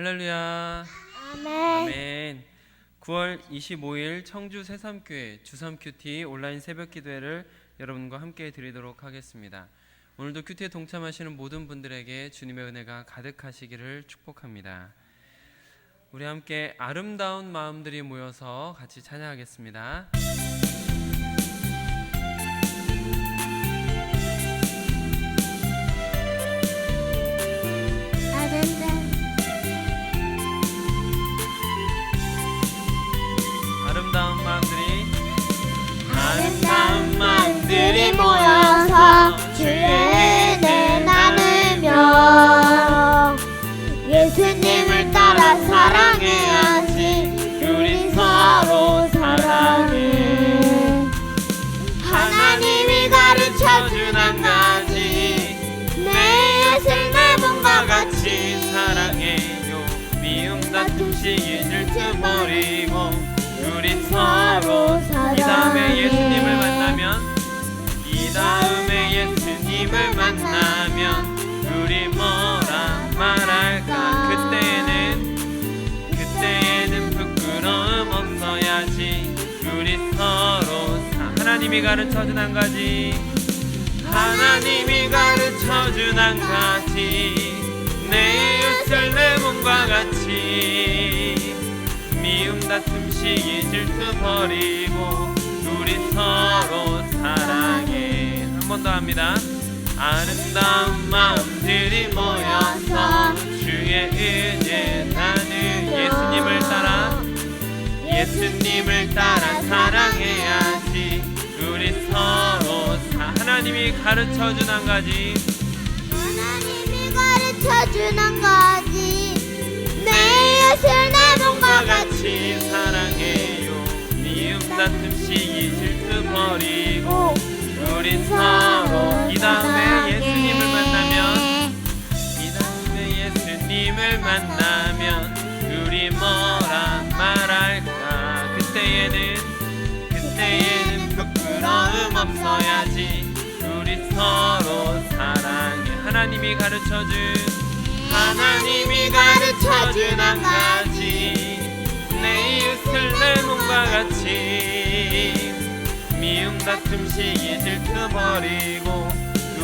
할렐루야. 아멘. 아멘. 9월 25일 청주 새삼교회 주삼 큐티 온라인 새벽 기도회를 여러분과 함께 드리도록 하겠습니다. 오늘도 큐티에 동참하시는 모든 분들에게 주님의 은혜가 가득하시기를 축복합니다. 우리 함께 아름다운 마음들이 모여서 같이 찬양하겠습니다. 아름다운 마음들이 모여서 주의 은혜 나누며 예수님을 따라 사랑해야지. 우리 서로 사랑해. 하나님이 가르쳐준 한 가지, 내 예술 내 몸과 같이 사랑해요. 미움 다툼 시기 질투 버리고 우리 서로 사랑해. 이 다음에 예수님을 만나면 우리 뭐라 말할까. 그때에는 부끄러움 없어야지. 우리 서로 하나님이 가르쳐준 한 가지, 내 이웃을 내 몸과 같이 미움 다툼 시기 질투 버리고 우리 서로 사랑해. 한 번 더 합니다. 아름다운 마음들이 모여서 주의 은혜 나누 예수님을 따라 사랑해야지. 우리 서로 하나님이 가르쳐준 한 가지, 내 이웃을 내 몸과 같이 사랑해요. 미움 다툼 시기 질투 버리고 우리 서로 이 다음에 예수님을 만나면 우리 뭐라 말할까. 그때에는 부끄러움 없어야지. 우리 서로 사랑해. 하나님이 가르쳐준 한 가지, 내 이웃을 내 몸과 같이 미움 다툼 시기 질투 버리고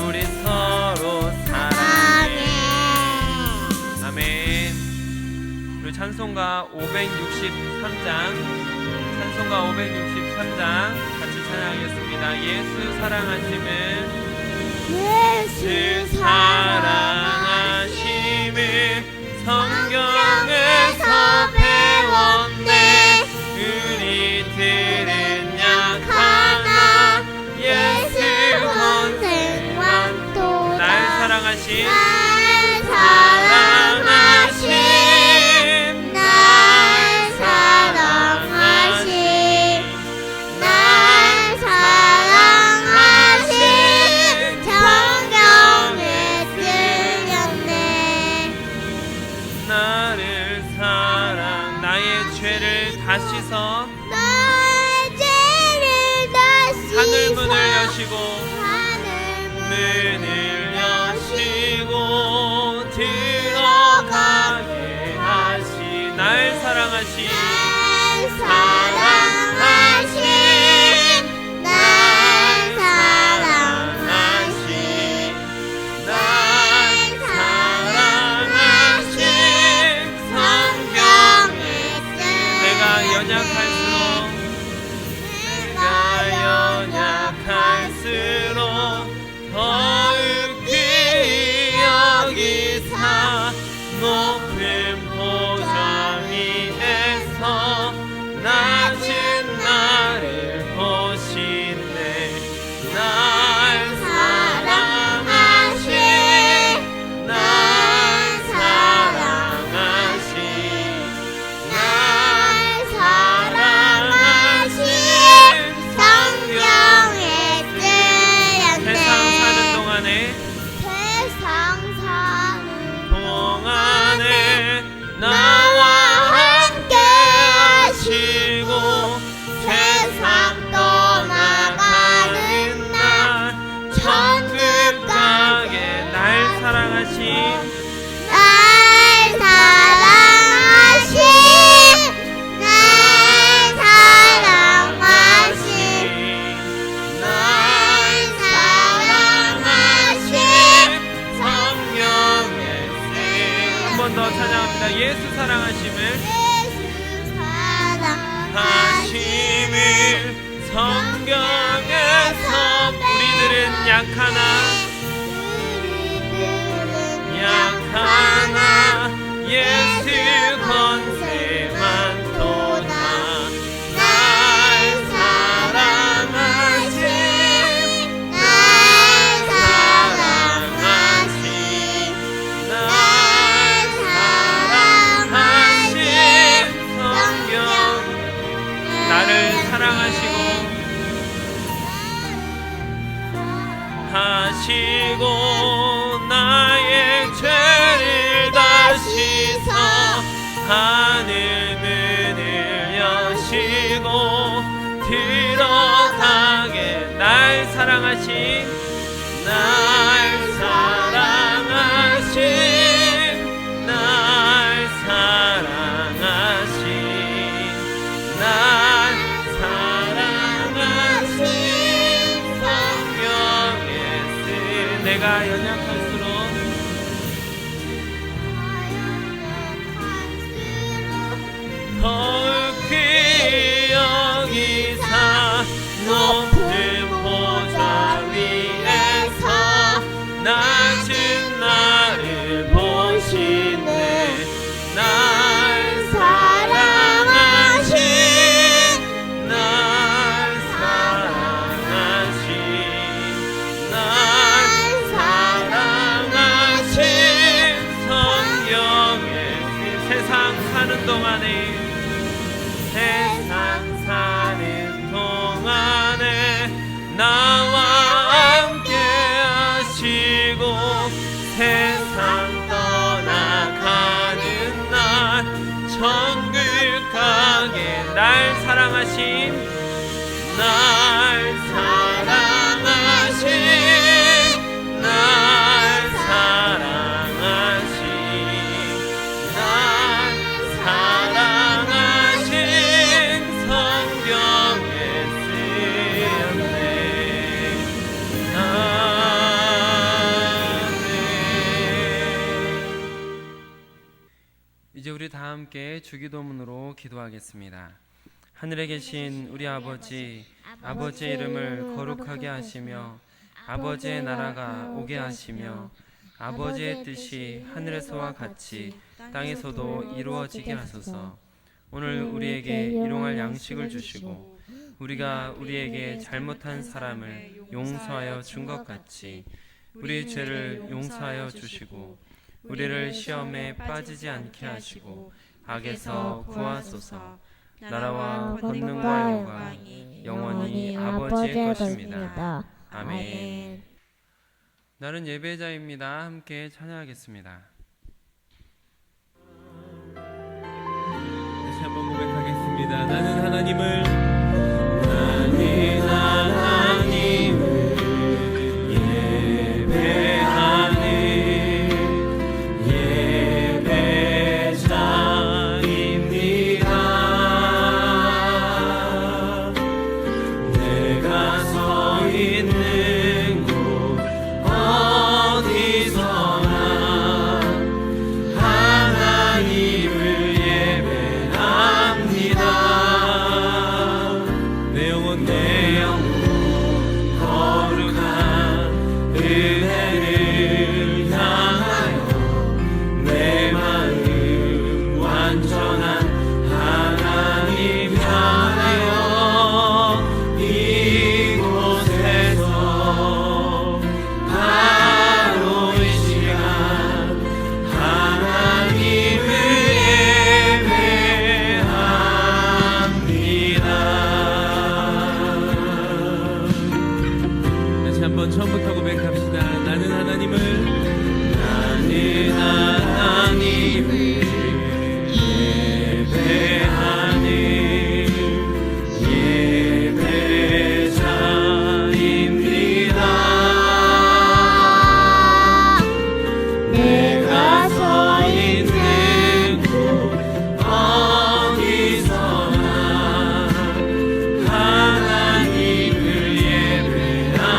우리 서로 사랑해. 아멘. 우리 찬송가 563장 같이 찬양하겠습니다. 예수 사랑하심을 성경에서 배웠네. 우리들은 약하나 예수 권세만 도다. 날 사랑하신 하늘 문을 여시고 들어가게 하시. 날 사랑하신 성경에 내가 연약할수록 더욱 귀히 여겨 하시고 나의 죄를 다 씻어 하늘 문을 여시고 들어가게 날 사랑하신 내가 연약할수록 더욱 귀히 여기사 높은 보좌 위에서 낮은 나를 보시네 날 사랑하신 날 사랑하신 세상 사는 동안에 나와 함께 하시고 세상 떠나가는 날 천국 가게 날 사랑하신 날 사랑하신 날 사랑하신 이제 우리 다 함께 주기도문으로 기도하겠습니다. 하늘에 계신 우리 아버지, 아버지의 이름을 거룩하게 하시며 아버지의 나라가 오게 하시며 아버지의 뜻이 하늘에서와 같이 땅에서도 이루어지게 하소서. 오늘 우리에게 일용할 양식을 주시고 우리가 우리에게 잘못한 사람을 용서하여 준 것 같이 우리의 죄를 용서하여 주시고 우리를 시험에 빠지지 않게 하시고 악에서 구하소서. 나라와 권능과 영광이 영원히 아버지의 것입니다. 아멘. 나는 예배자입니다. 함께 찬양하겠습니다. 다시 한번 고백하겠습니다. 나는 하나님을 처음부터 고백합시다. 나는 하나님을 예배하는 예배자입니다. 내가 서 있는 곳 어디서나 하나님을 예배합니다.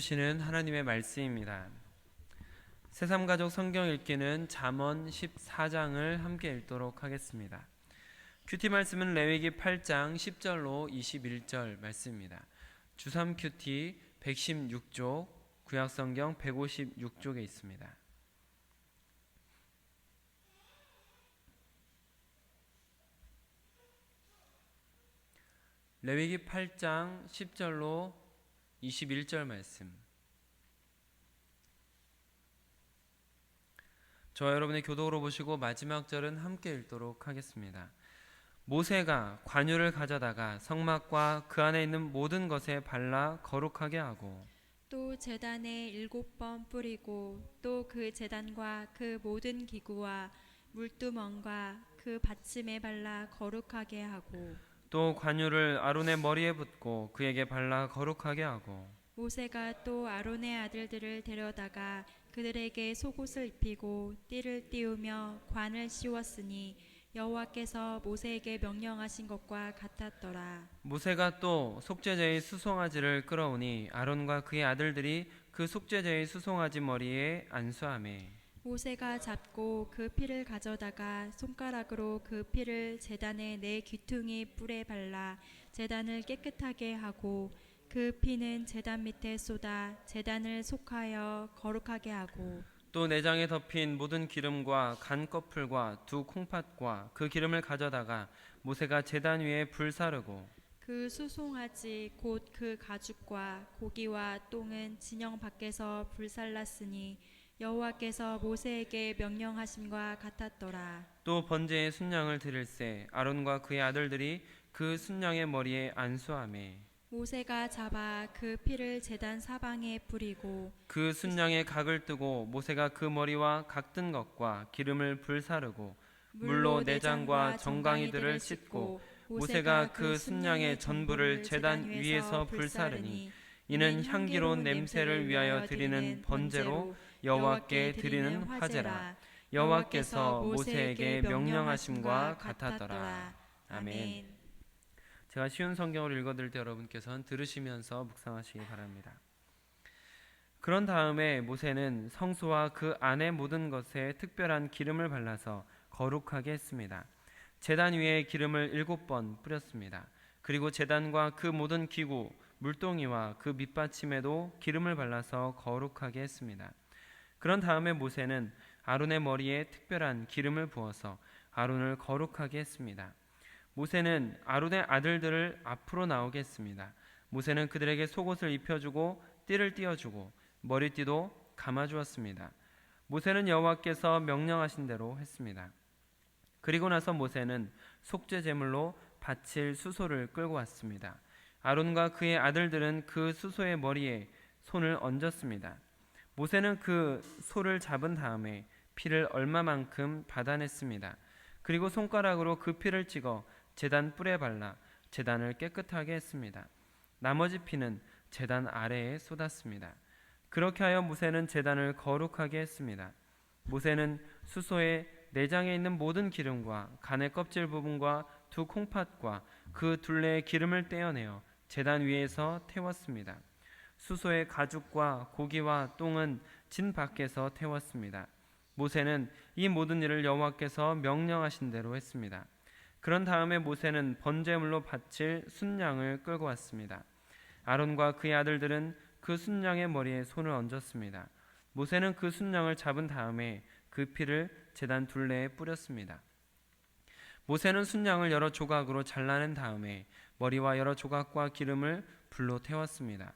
주시는 하나님의 말씀입니다. 새삼가족 성경 읽기는 잠언 14장을 함께 읽도록 하겠습니다. 큐티 말씀은 레위기 8장 10절로 21절 말씀입니다. 주3 큐티 116쪽, 구약성경 156쪽에 있습니다. 레위기 8장 10절로 21절 말씀. 저와 여러분의 교독으로 보시고 마지막 절은 함께 읽도록 하겠습니다. 모세가 관유를 가져다가 성막과 그 안에 있는 모든 것에 발라 거룩하게 하고 또 제단에 7번 뿌리고 또 그 제단과 그 모든 기구와 물두멍과 그 받침에 발라 거룩하게 하고 또 관유를 아론의 머리에 붓고 그에게 발라 거룩하게 하고 모세가 또 아론의 아들들을 데려다가 그들에게 속옷을 입히고 띠를 띄우며 관을 씌웠으니 여호와께서 모세에게 명령하신 것과 같았더라. 모세가 또 속죄제의 수송아지를 끌어오니 아론과 그의 아들들이 그 속죄제의 수송아지 머리에 안수하매 모세가 잡고 그 피를 가져다가 손가락으로 그 피를 제단의 네 귀퉁이 뿔에 발라 제단을 깨끗하게 하고 그 피는 제단 밑에 쏟아 제단을 속하여 거룩하게 하고 또 내장에 덮인 모든 기름과 간 꺼풀과 두 콩팥과 그 기름을 가져다가 모세가 제단 위에 불사르고 그 수송아지 곧 그 가죽과 고기와 똥은 진영 밖에서 불살랐으니 여호와께서 모세에게 명령하심과 같았더라. 또 번제의 순양을 드릴새 아론과 그의 아들들이 그 순양의 머리에 안수하매 모세가 잡아 그 피를 제단 사방에 뿌리고 그 순양의 각을 뜨고 모세가 그 머리와 각든 것과 기름을 불사르고 물로 내장과 정강이들을 씻고 모세가 그 순양의 전부를 제단 위에서 불사르니 이는 향기로운 냄새를 위하여 드리는 번제로 여호와께 드리는 화제라. 여호와께서 모세에게 명령하심과 같았더라. 아멘. 제가 쉬운 성경을 읽어드릴 때 여러분께서는 들으시면서 묵상하시기 바랍니다. 그런 다음에 모세는 성소와 그 안의 모든 것에 특별한 기름을 발라서 거룩하게 했습니다. 제단 위에 기름을 7번 뿌렸습니다. 그리고 제단과 그 모든 기구, 물동이와 그 밑받침에도 기름을 발라서 거룩하게 했습니다. 그런 다음에 모세는 아론의 머리에 특별한 기름을 부어서 아론을 거룩하게 했습니다. 모세는 아론의 아들들을 앞으로 나오게 했습니다. 모세는 그들에게 속옷을 입혀주고 띠를 띄워주고 머리띠도 감아주었습니다. 모세는 여호와께서 명령하신 대로 했습니다. 그리고 나서 모세는 속죄 제물로 바칠 수소를 끌고 왔습니다. 아론과 그의 아들들은 그 수소의 머리에 손을 얹었습니다. 모세는 그 소를 잡은 다음에 피를 얼마만큼 받아냈습니다. 그리고 손가락으로 그 피를 찍어 제단 뿔에 발라 제단을 깨끗하게 했습니다. 나머지 피는 제단 아래에 쏟았습니다. 그렇게 하여 모세는 제단을 거룩하게 했습니다. 모세는 수소의 내장에 있는 모든 기름과 간의 껍질 부분과 두 콩팥과 그 둘레의 기름을 떼어내어 제단 위에서 태웠습니다. 수소의 가죽과 고기와 똥은 진 밖에서 태웠습니다. 모세는 이 모든 일을 여호와께서 명령하신 대로 했습니다. 그런 다음에 모세는 번제물로 바칠 순양을 끌고 왔습니다. 아론과 그의 아들들은 그 순양의 머리에 손을 얹었습니다. 모세는 그 순양을 잡은 다음에 그 피를 제단 둘레에 뿌렸습니다. 모세는 순양을 여러 조각으로 잘라낸 다음에 머리와 여러 조각과 기름을 불로 태웠습니다.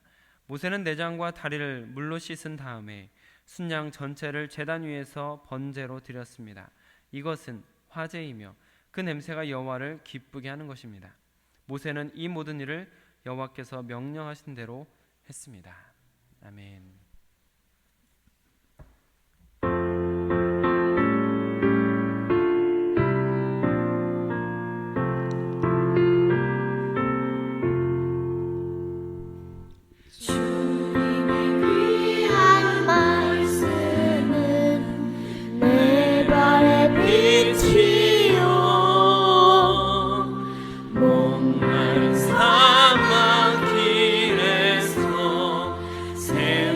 모세는 내장과 다리를 물로 씻은 다음에 순양 전체를 제단 위에서 번제로 드렸습니다. 이것은 화제이며 그 냄새가 여호와를 기쁘게 하는 것입니다. 모세는 이 모든 일을 여호와께서 명령하신 대로 했습니다. 아멘. 목마른 사막 길에서 새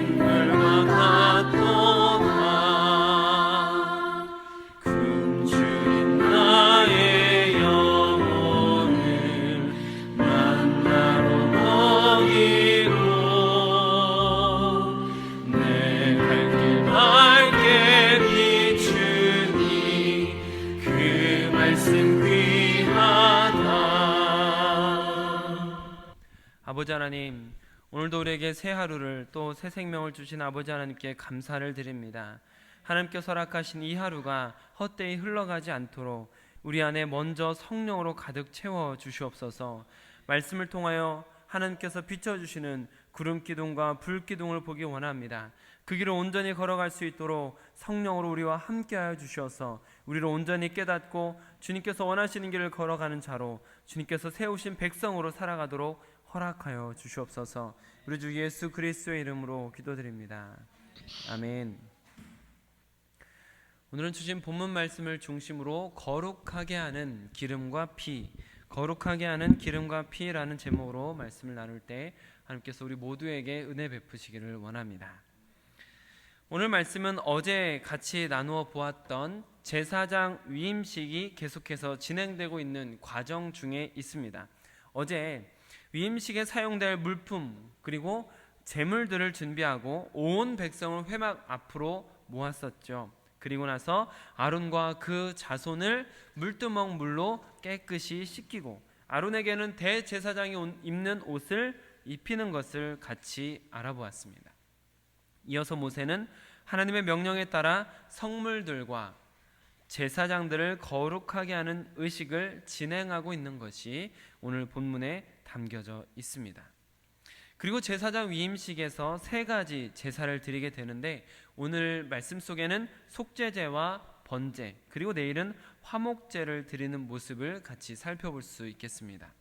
아버지 하나님, 오늘도 우리에게 새 하루를 또 새 생명을 주신 아버지 하나님께 감사를 드립니다. 하나님께서 허락하신 이 하루가 헛되이 흘러가지 않도록 우리 안에 먼저 성령으로 가득 채워 주시옵소서. 말씀을 통하여 하나님께서 비춰주시는 구름 기둥과 불 기둥을 보기 원합니다. 그 길을 온전히 걸어갈 수 있도록 성령으로 우리와 함께하여 주셔서 우리를 온전히 깨닫고 주님께서 원하시는 길을 걸어가는 자로 주님께서 세우신 백성으로 살아가도록 허락하여 주시옵소서. 우리 주 예수 그리스도의 이름으로 기도드립니다. 아멘. 오늘은 주신 본문 말씀을 중심으로 거룩하게 하는 기름과 피, 거룩하게 하는 기름과 피라는 제목으로 말씀을 나눌 때 하나님께서 우리 모두에게 은혜 베푸시기를 원합니다. 오늘 말씀은 어제 같이 나누어 보았던 제사장 위임식이 계속해서 진행되고 있는 과정 중에 있습니다. 어제 위임식에 사용될 물품 그리고 제물들을 준비하고 온 백성을 회막 앞으로 모았었죠. 그리고 나서 아론과 그 자손을 물두멍 물로 깨끗이 씻기고 아론에게는 대제사장이 입는 옷을 입히는 것을 같이 알아보았습니다. 이어서 모세는 하나님의 명령에 따라 성물들과 제사장들을 거룩하게 하는 의식을 진행하고 있는 것이 오늘 본문에 담겨져 있습니다. 그리고 제사장 위임식에서 세 가지 제사를 드리게 되는데 오늘 말씀 속에는 속죄제와 번제 그리고 내일은 화목제를 드리는 모습을 같이 살펴볼 수 있겠습니다.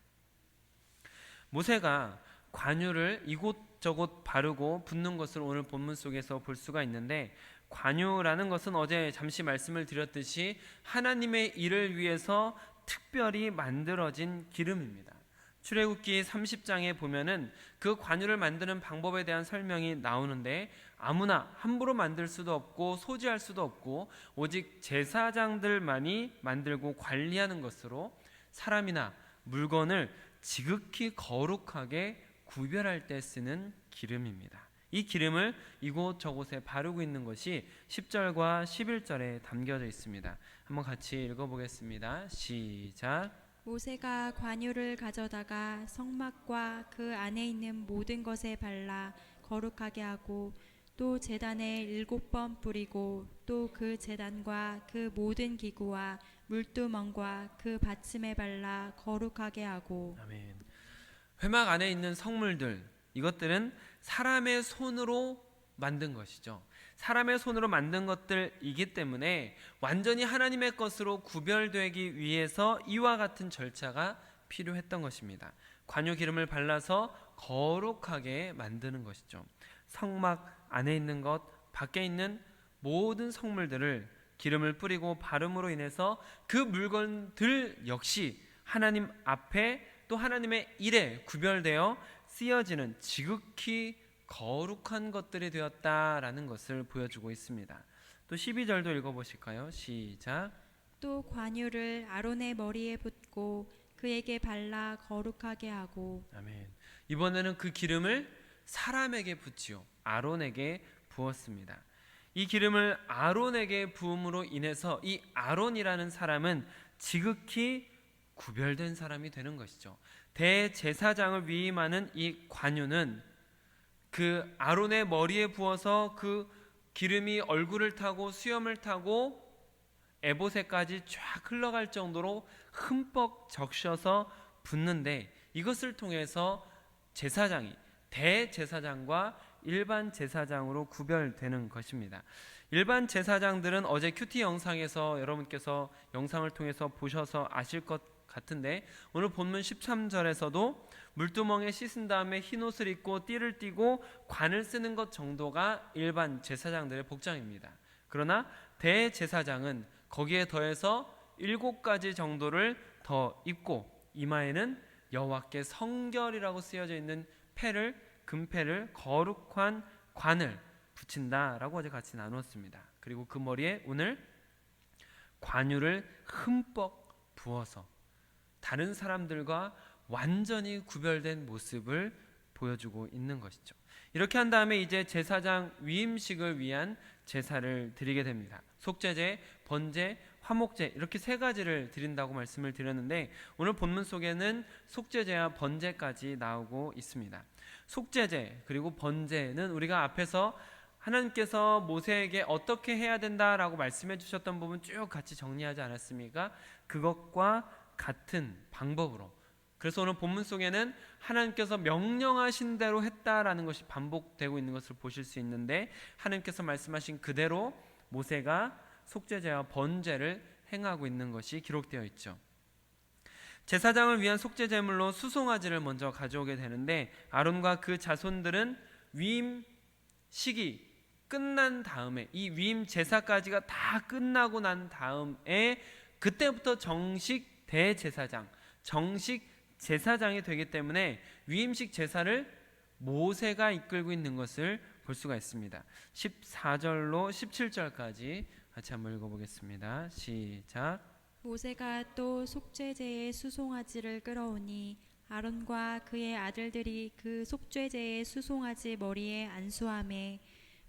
모세가 관유를 이곳저곳 바르고 붓는 것을 오늘 본문 속에서 볼 수가 있는데 관유라는 것은 어제 잠시 말씀을 드렸듯이 하나님의 일을 위해서 특별히 만들어진 기름입니다. 출애굽기 30장에 보면은 그 관유를 만드는 방법에 대한 설명이 나오는데 아무나 함부로 만들 수도 없고 소지할 수도 없고 오직 제사장들만이 만들고 관리하는 것으로 사람이나 물건을 지극히 거룩하게 구별할 때 쓰는 기름입니다. 이 기름을 이곳저곳에 바르고 있는 것이 10절과 11절에 담겨져 있습니다. 한번 같이 읽어보겠습니다. 시작. 모세가 관유를 가져다가 성막과 그 안에 있는 모든 것에 발라 거룩하게 하고 또 제단에 7번 뿌리고 또 그 제단과 그 모든 기구와 물두멍과 그 받침에 발라 거룩하게 하고. 아멘. 회막 안에 있는 성물들, 이것들은 사람의 손으로 만든 것이죠. 사람의 손으로 만든 것들이기 때문에 완전히 하나님의 것으로 구별되기 위해서 이와 같은 절차가 필요했던 것입니다. 관유 기름을 발라서 거룩하게 만드는 것이죠. 성막 안에 있는 것, 밖에 있는 모든 성물들을 기름을 뿌리고 바름으로 인해서 그 물건들 역시 하나님 앞에 또 하나님의 일에 구별되어 쓰여지는 지극히 거룩한 것들이 되었다라는 것을 보여주고 있습니다. 또 12절도 읽어보실까요? 시작. 또 관유를 아론의 머리에 붓고 그에게 발라 거룩하게 하고. 아멘. 이번에는 그 기름을 사람에게 붓지요. 아론에게 부었습니다. 이 기름을 아론에게 부음으로 인해서 이 아론이라는 사람은 지극히 구별된 사람이 되는 것이죠. 대제사장을 위임하는 이 관유는 그 아론의 머리에 부어서 그 기름이 얼굴을 타고 수염을 타고 에봇에까지 쫙 흘러갈 정도로 흠뻑 적셔서 붓는데 이것을 통해서 제사장이 대제사장과 일반 제사장으로 구별되는 것입니다. 일반 제사장들은 어제 큐티 영상에서 여러분께서 영상을 통해서 보셔서 아실 것 같은데 오늘 본문 13절에서도 물두멍에 씻은 다음에 흰옷을 입고 띠를 띠고 관을 쓰는 것 정도가 일반 제사장들의 복장입니다. 그러나 대제사장은 거기에 더해서 7가지 정도를 더 입고 이마에는 여호와께 성결이라고 쓰여져 있는 패를 금패를 거룩한 관을 붙인다라고 어제 같이 나누었습니다. 그리고 그 머리에 오늘 관유를 흠뻑 부어서 다른 사람들과 완전히 구별된 모습을 보여주고 있는 것이죠. 이렇게 한 다음에 이제 제사장 위임식을 위한 제사를 드리게 됩니다. 속죄제, 번제, 화목제 이렇게 세 가지를 드린다고 말씀을 드렸는데 오늘 본문 속에는 속죄제와 번제까지 나오고 있습니다. 속죄제 그리고 번제는 우리가 앞에서 하나님께서 모세에게 어떻게 해야 된다라고 말씀해 주셨던 부분 쭉 같이 정리하지 않았습니까? 그것과 같은 방법으로, 그래서 오늘 본문 속에는 하나님께서 명령하신 대로 했다라는 것이 반복되고 있는 것을 보실 수 있는데, 하나님께서 말씀하신 그대로 모세가 속죄제와 번제를 행하고 있는 것이 기록되어 있죠. 제사장을 위한 속죄 제물로 수송아지를 먼저 가져오게 되는데, 아론과 그 자손들은 위임 시기 끝난 다음에, 이 위임 제사까지가 다 끝나고 난 다음에 그때부터 정식 대제사장, 정식 제사장이 되기 때문에 위임식 제사를 모세가 이끌고 있는 것을 볼 수가 있습니다. 14절로 17절까지 같이 한번 읽어보겠습니다. 시작. 모세가 또 속죄제의 수송아지를 끌어오니 아론과 그의 아들들이 그 속죄제의 수송아지 머리에 안수하매,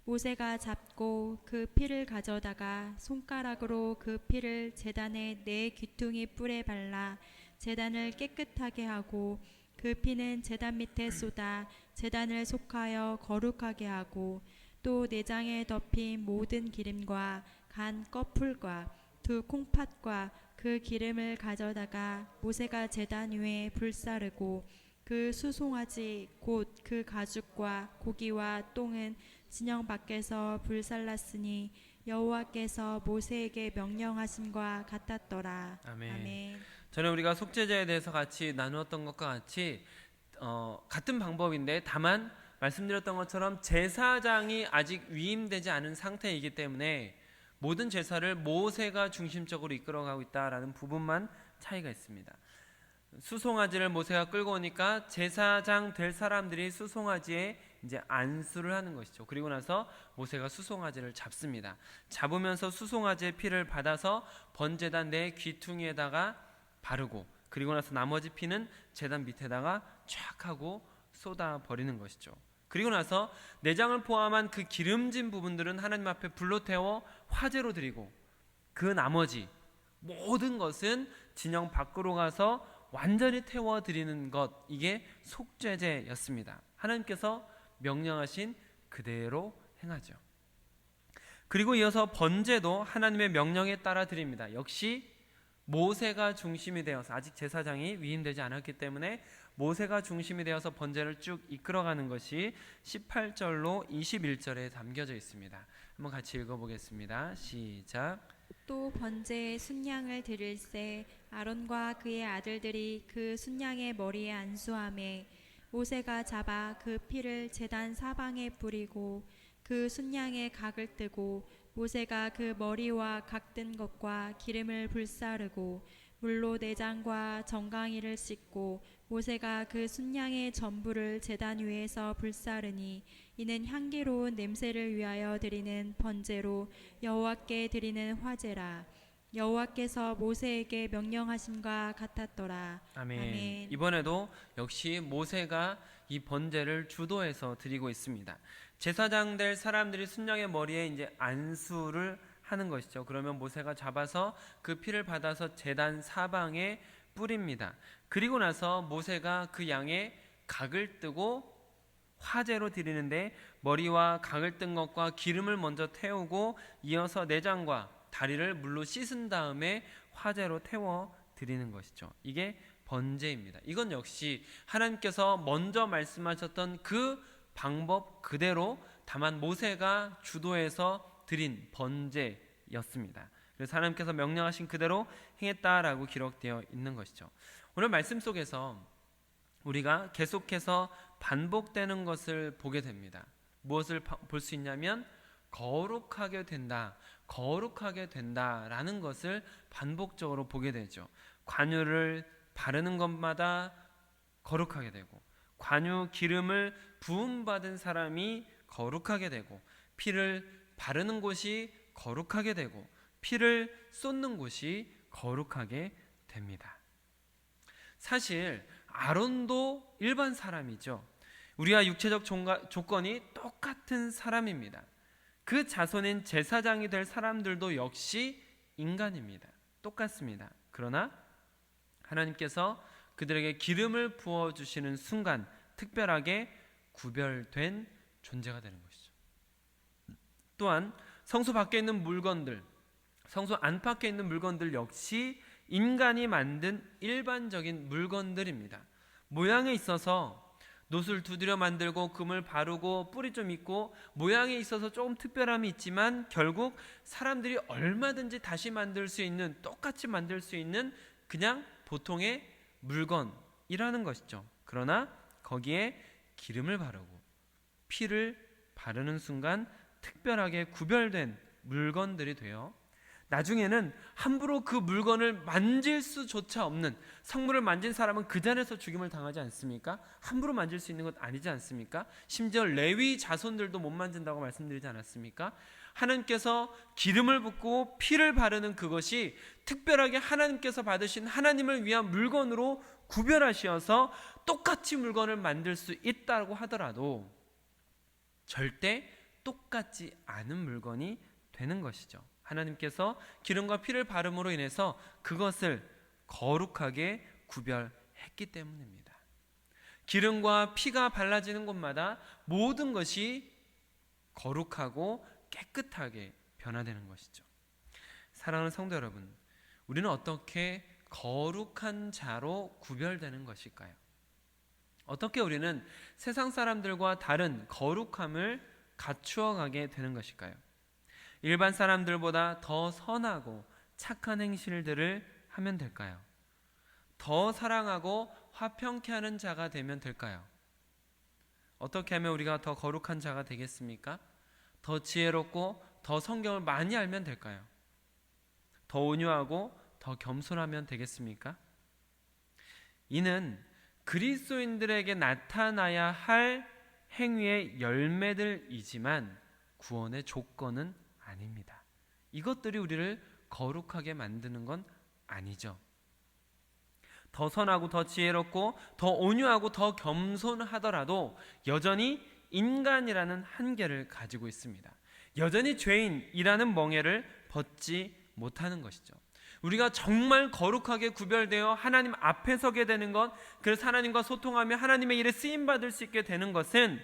모세가 잡고 그 피를 가져다가 손가락으로 그 피를 제단의 네 귀퉁이 뿔에 발라 제단을 깨끗하게 하고, 그 피는 제단 밑에 쏟아 제단을 속하여 거룩하게 하고, 또 내장에 덮인 모든 기름과 간 꺼풀과 두 콩팥과 그 기름을 가져다가 모세가 제단 위에 불사르고, 그 수송아지 곧 그 가죽과 고기와 똥은 진영 밖에서 불살랐으니 여호와께서 모세에게 명령하심과 같았더라. 아멘. 전에 우리가 속죄제에 대해서 같이 나누었던 것과 같이 같은 방법인데, 다만 말씀드렸던 것처럼 제사장이 아직 위임되지 않은 상태이기 때문에 모든 제사를 모세가 중심적으로 이끌어가고 있다라는 부분만 차이가 있습니다. 수송아지를 모세가 끌고 오니까 제사장 될 사람들이 수송아지에 이제 안수를 하는 것이죠. 그리고 나서 모세가 수송아지를 잡습니다. 잡으면서 수송아지의 피를 받아서 번제단 내 귀퉁이에다가 바르고, 그리고 나서 나머지 피는 제단 밑에다가 쫙 하고 쏟아 버리는 것이죠. 그리고 나서 내장을 포함한 그 기름진 부분들은 하나님 앞에 불로 태워 화제로 드리고, 그 나머지 모든 것은 진영 밖으로 가서 완전히 태워 드리는 것, 이게 속죄제였습니다. 하나님께서 명령하신 그대로 행하죠. 그리고 이어서 번제도 하나님의 명령에 따라 드립니다. 역시 모세가 중심이 되어서, 아직 제사장이 위임되지 않았기 때문에 모세가 중심이 되어서 번제를 쭉 이끌어가는 것이 18절로 21절에 담겨져 있습니다. 한번 같이 읽어보겠습니다. 시작. 또 번제의 순양을 드릴새 아론과 그의 아들들이 그 순양의 머리에 안수하매, 모세가 잡아 그 피를 제단 사방에 뿌리고 그 순양의 각을 뜨고, 모세가 그 머리와 각 뜬 것과 기름을 불사르고 물로 내장과 정강이를 씻고, 모세가 그 순양의 전부를 제단 위에서 불사르니 이는 향기로운 냄새를 위하여 드리는 번제로 여호와께 드리는 화제라. 여호와께서 모세에게 명령하심과 같았더라. 아멘. 이번에도 역시 모세가 이 번제를 주도해서 드리고 있습니다. 제사장 될 사람들이 순양의 머리에 이제 안수를 하는 것이죠. 그러면 모세가 잡아서 그 피를 받아서 제단 사방에 뿌립니다. 그리고 나서 모세가 그 양의 각을 뜨고 화제로 드리는데, 머리와 각을 뜬 것과 기름을 먼저 태우고 이어서 내장과 다리를 물로 씻은 다음에 화제로 태워 드리는 것이죠. 이게 번제입니다. 이건 역시 하나님께서 먼저 말씀하셨던 그 방법 그대로, 다만 모세가 주도해서 드린 번제였습니다. 그래서 하나님께서 명령하신 그대로 행했다라고 기록되어 있는 것이죠. 오늘 말씀 속에서 우리가 계속해서 반복되는 것을 보게 됩니다. 무엇을 볼 수 있냐면 거룩하게 된다, 거룩하게 된다라는 것을 반복적으로 보게 되죠. 관유를 바르는 것마다 거룩하게 되고, 관유 기름을 부음받은 사람이 거룩하게 되고, 피를 바르는 곳이 거룩하게 되고, 피를 쏟는 곳이 거룩하게 됩니다. 사실 아론도 일반 사람이죠. 우리와 육체적 조건이 똑같은 사람입니다. 그 자손인 제사장이 될 사람들도 역시 인간입니다. 똑같습니다. 그러나 하나님께서 그들에게 기름을 부어주시는 순간 특별하게 구별된 존재가 되는 것이죠. 또한 성소 밖에 있는 물건들, 성소 안팎에 있는 물건들 역시 인간이 만든 일반적인 물건들입니다. 모양에 있어서 놋을 두드려 만들고 금을 바르고 뿔이 좀 있고 모양에 있어서 조금 특별함이 있지만 결국 사람들이 얼마든지 다시 만들 수 있는, 똑같이 만들 수 있는 그냥 보통의 물건이라는 것이죠. 그러나 거기에 기름을 바르고 피를 바르는 순간 특별하게 구별된 물건들이 되어 나중에는 함부로 그 물건을 만질 수조차 없는, 성물을 만진 사람은 그 자리에서 죽임을 당하지 않습니까? 함부로 만질 수 있는 것 아니지 않습니까? 심지어 레위 자손들도 못 만진다고 말씀드리지 않았습니까? 하나님께서 기름을 붓고 피를 바르는 그것이 특별하게 하나님께서 받으신 하나님을 위한 물건으로 구별하시어서 똑같이 물건을 만들 수 있다고 하더라도 절대 똑같지 않은 물건이 되는 것이죠. 하나님께서 기름과 피를 바름으로 인해서 그것을 거룩하게 구별했기 때문입니다. 기름과 피가 발라지는 곳마다 모든 것이 거룩하고 깨끗하게 변화되는 것이죠. 사랑하는 성도 여러분, 우리는 어떻게 거룩한 자로 구별되는 것일까요? 어떻게 우리는 세상 사람들과 다른 거룩함을 갖추어 가게 되는 것일까요? 일반 사람들보다 더 선하고 착한 행실들을 하면 될까요? 더 사랑하고 화평케 하는 자가 되면 될까요? 어떻게 하면 우리가 더 거룩한 자가 되겠습니까? 더 지혜롭고 더 성경을 많이 알면 될까요? 더 온유하고 더 겸손하면 되겠습니까? 이는 그리스도인들에게 나타나야 할 행위의 열매들이지만 구원의 조건은 아닙니다. 이것들이 우리를 거룩하게 만드는 건 아니죠. 더 선하고 더 지혜롭고 더 온유하고 더 겸손하더라도 여전히 인간이라는 한계를 가지고 있습니다. 여전히 죄인이라는 멍에를 벗지 못하는 것이죠. 우리가 정말 거룩하게 구별되어 하나님 앞에 서게 되는 것, 그래서 하나님과 소통하며 하나님의 일에 쓰임받을 수 있게 되는 것은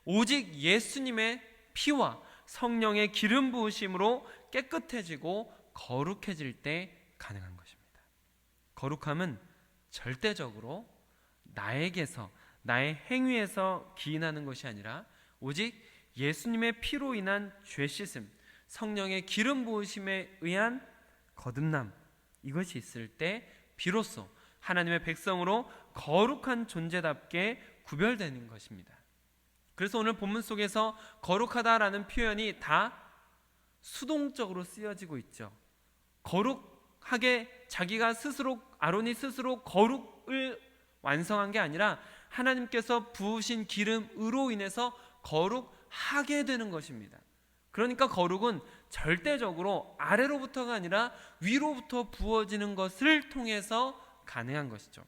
오직 예수님의 피와 성령의 기름 부으심으로 깨끗해지고 거룩해질 때 가능한 것입니다. 거룩함은 절대적으로 나에게서, 나의 행위에서 기인하는 것이 아니라 오직 예수님의 피로 인한 죄 씻음, 성령의 기름 부으심에 의한 거듭남, 이것이 있을 때 비로소 하나님의 백성으로 거룩한 존재답게 구별되는 것입니다. 그래서 오늘 본문 속에서 거룩하다라는 표현이 다 수동적으로 쓰여지고 있죠. 거룩하게 자기가 스스로, 아론이 스스로 거룩을 완성한 게 아니라 하나님께서 부으신 기름으로 인해서 거룩하게 되는 것입니다. 그러니까 거룩은 절대적으로 아래로부터가 아니라 위로부터 부어지는 것을 통해서 가능한 것이죠.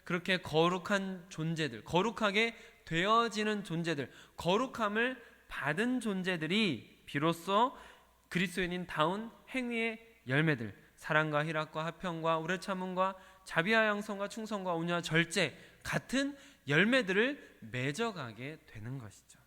그렇게 거룩한 존재들, 거룩하게 되어지는 존재들, 거룩함을 받은 존재들이 비로소 그리스도인다운 행위의 열매들, 사랑과 희락과 화평과 오래 참음과 자비와 양선과 충성과 온유와 절제 같은 열매들을 맺어가게 되는 것이죠.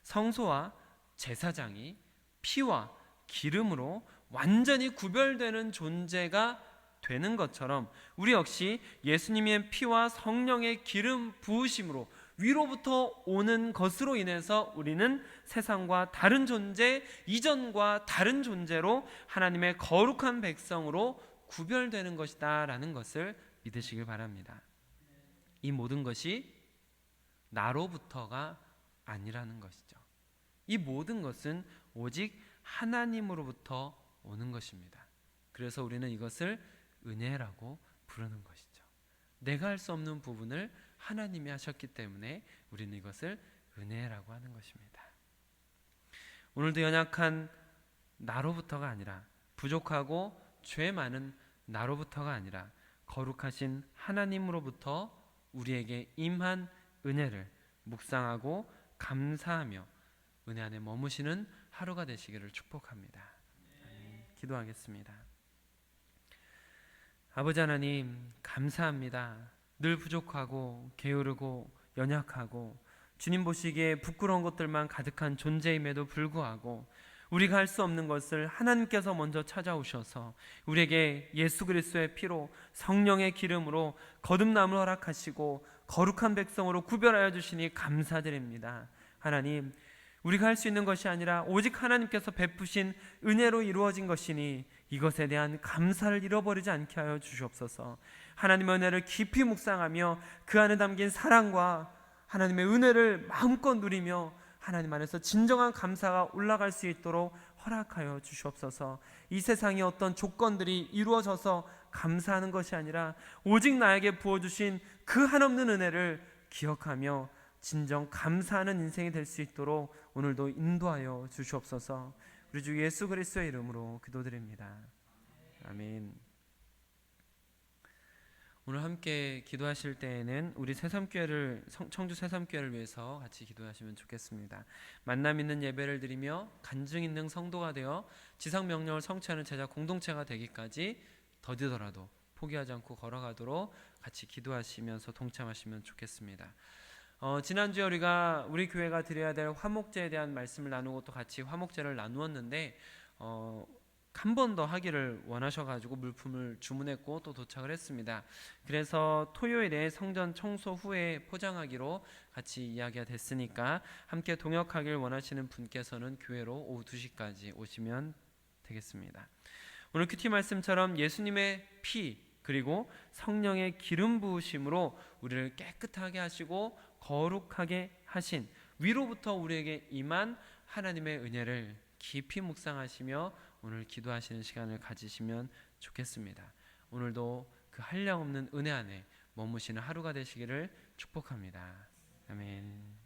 성소와 제사장이 피와 기름으로 완전히 구별되는 존재가 되는 것처럼 우리 역시 예수님의 피와 성령의 기름 부으심으로 위로부터 오는 것으로 인해서 우리는 세상과 다른 존재, 이전과 다른 존재로 하나님의 거룩한 백성으로 구별되는 것이다 라는 것을 믿으시길 바랍니다. 이 모든 것이 나로부터가 아니라는 것이죠. 이 모든 것은 오직 하나님으로부터 오는 것입니다. 그래서 우리는 이것을 은혜라고 부르는 것이죠. 내가 할 수 없는 부분을 하나님이 하셨기 때문에 우리는 이것을 은혜라고 하는 것입니다. 오늘도 연약한 나로부터가 아니라, 부족하고 죄 많은 나로부터가 아니라 거룩하신 하나님으로부터 우리에게 임한 은혜를 묵상하고 감사하며 은혜 안에 머무시는 하루가 되시기를 축복합니다. 아멘. 기도하겠습니다. 아버지 하나님, 감사합니다. 늘 부족하고 게으르고 연약하고 주님 보시기에 부끄러운 것들만 가득한 존재임에도 불구하고 우리가 할 수 없는 것을 하나님께서 먼저 찾아오셔서 우리에게 예수 그리스도의 피로 성령의 기름으로 거듭남을 허락하시고 거룩한 백성으로 구별하여 주시니 감사드립니다. 하나님, 우리가 할 수 있는 것이 아니라 오직 하나님께서 베푸신 은혜로 이루어진 것이니 이것에 대한 감사를 잃어버리지 않게 하여 주시옵소서. 하나님의 은혜를 깊이 묵상하며 그 안에 담긴 사랑과 하나님의 은혜를 마음껏 누리며 하나님 안에서 진정한 감사가 올라갈 수 있도록 허락하여 주시옵소서. 이 세상의 어떤 조건들이 이루어져서 감사하는 것이 아니라 오직 나에게 부어주신 그 한없는 은혜를 기억하며 진정 감사하는 인생이 될 수 있도록 오늘도 인도하여 주시옵소서. 우리 주 예수 그리스도의 이름으로 기도드립니다. 아멘. 오늘 함께 기도하실 때에는 우리 새삼교회를 청주 새삼교회를 위해서 같이 기도하시면 좋겠습니다. 만남 있는 예배를 드리며 간증 있는 성도가 되어 지상 명령을 성취하는 제자 공동체가 되기까지 더디더라도 포기하지 않고 걸어가도록 같이 기도하시면서 동참하시면 좋겠습니다. 지난주에 우리가 우리 교회가 드려야 될 화목제에 대한 말씀을 나누고 또 같이 화목제를 나누었는데 한 번 더 하기를 원하셔가지고 물품을 주문했고 또 도착을 했습니다. 그래서 토요일에 성전 청소 후에 포장하기로 같이 이야기가 됐으니까 함께 동역하길 원하시는 분께서는 교회로 오후 2시까지 오시면 되겠습니다. 오늘 큐티 말씀처럼 예수님의 피 그리고 성령의 기름 부으심으로 우리를 깨끗하게 하시고 거룩하게 하신 위로부터 우리에게 임한 하나님의 은혜를 깊이 묵상하시며 오늘 기도하시는 시간을 가지시면 좋겠습니다. 오늘도 그 한량없는 은혜 안에 머무시는 하루가 되시기를 축복합니다. 아멘.